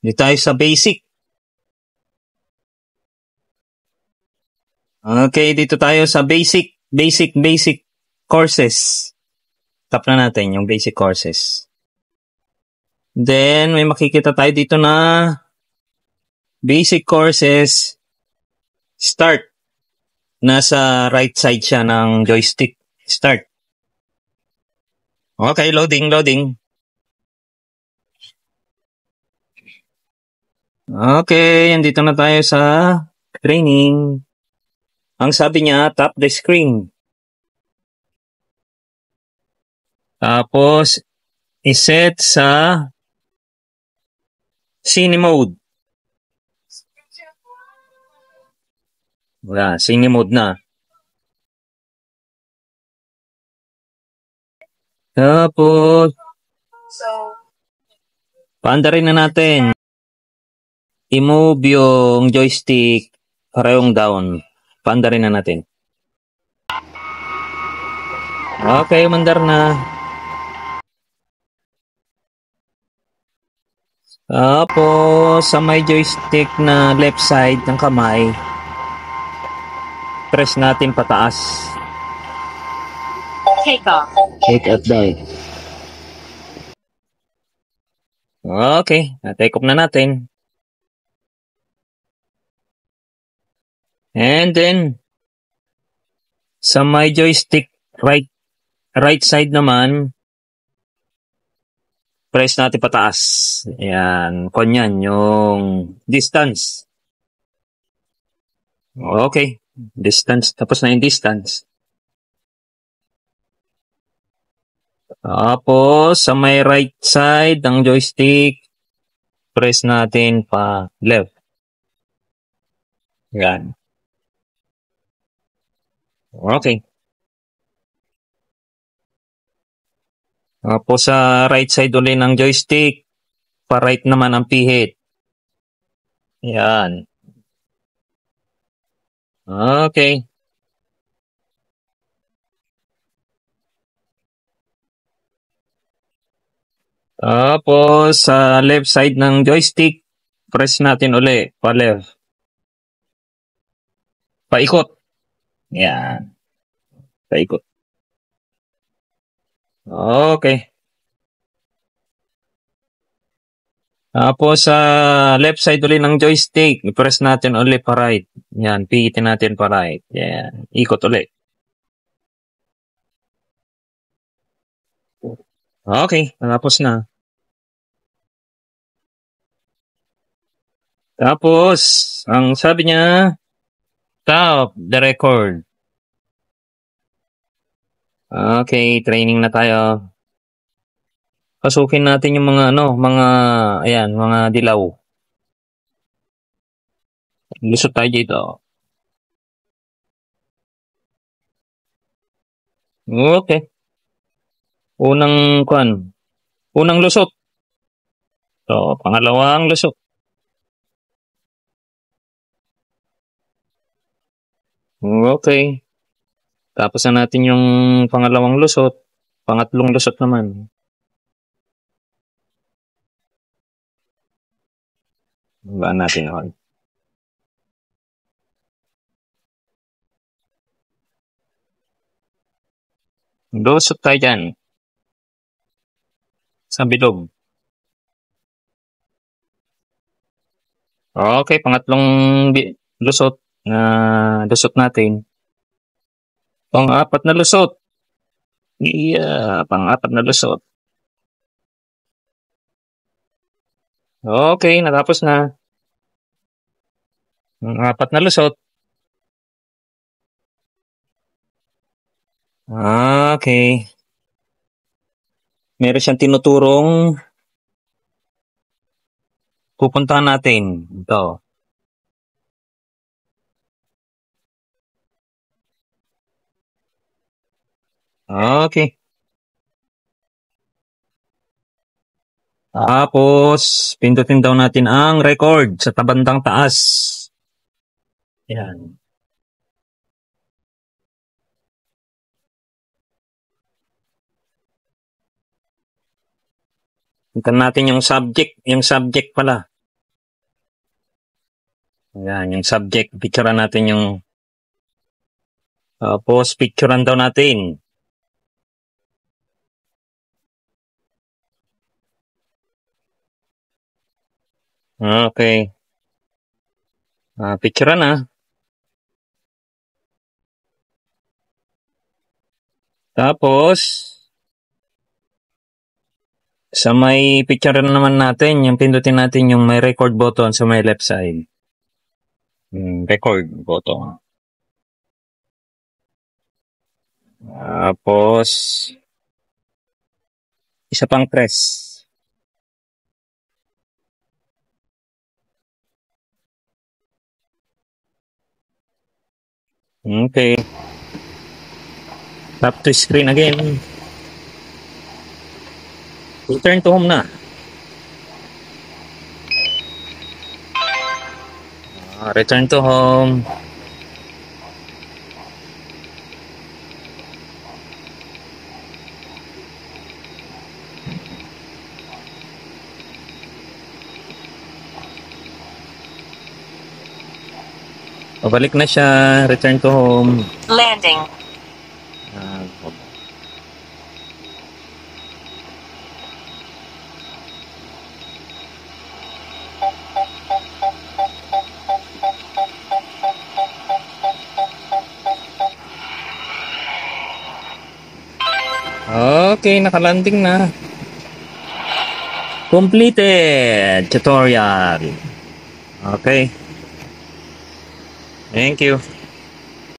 Dito tayo sa basic. Okay, dito tayo sa basic courses. Tap na natin yung basic courses. Then, may makikita tayo dito na basic courses start. Nasa right side siya ng joystick. Start. Okay, loading. Okay, andito na tayo sa training. Ang sabi niya, tap the screen. Tapos, iset sa cine mode. Wala, cine mode na. Tapos, paandarin na natin. I-move yung joystick parehong down. Paandarin na natin. Okay, mandar na. Tapos, sa may joystick na left side ng kamay, press natin pataas. Take off. Take off daw. Okay, na-take off na natin. And then, sa may joystick right side naman, press natin pataas. Ayan, kunyan, yung distance. Okay, distance. Tapos na yung distance. Tapos, sa may right side ng joystick, press natin pa left. Yan. Okay. Tapos, sa right side ulit ng joystick, pa right naman ang pihit. Yan. Okay. Tapos, sa left side ng joystick, press natin uli, pa left. Paikot. Yan. Paikot. Okay. Tapos, sa left side uli ng joystick, press natin uli pa right. Yan, pihitin natin pa right. Yan, ikot uli. Okay, tapos na. Tapos, ang sabi niya, stop the record. Okay, training na tayo. Pasukin natin yung mga mga dilaw. Lusot tayo dito. Okay. Unang lusot. So, pangalawang lusot. Okay. Tapos na natin yung pangalawang lusot. Pangatlong lusot naman. Baan natin yun. Lusot tayo dyan. Sa bilog. Okay, pangatlong lusot na lusot natin. Pang-apat na lusot. Pang-apat na lusot. Okay, natapos na. Pang-apat na lusot. Okay. Meron siyang tinuturong pupuntahan natin. Ito. Okay. Tapos, pindutin daw natin ang record sa tabandang taas. Yan. Pindutin natin yung subject pala. Ayan, yung subject. Picturean natin yung... Tapos, picturean daw natin. Okay. Picturean na. Tapos, sa may picture naman natin, yung pindutin natin yung may record button sa may left side. Record button. Tapos, isa pang press. Okay. Tap to screen again. Return to home na. Return to home. Pabalik na siya. Return to home. Landing. Okay, nakalanding na. Completed tutorial. Okay. Thank you.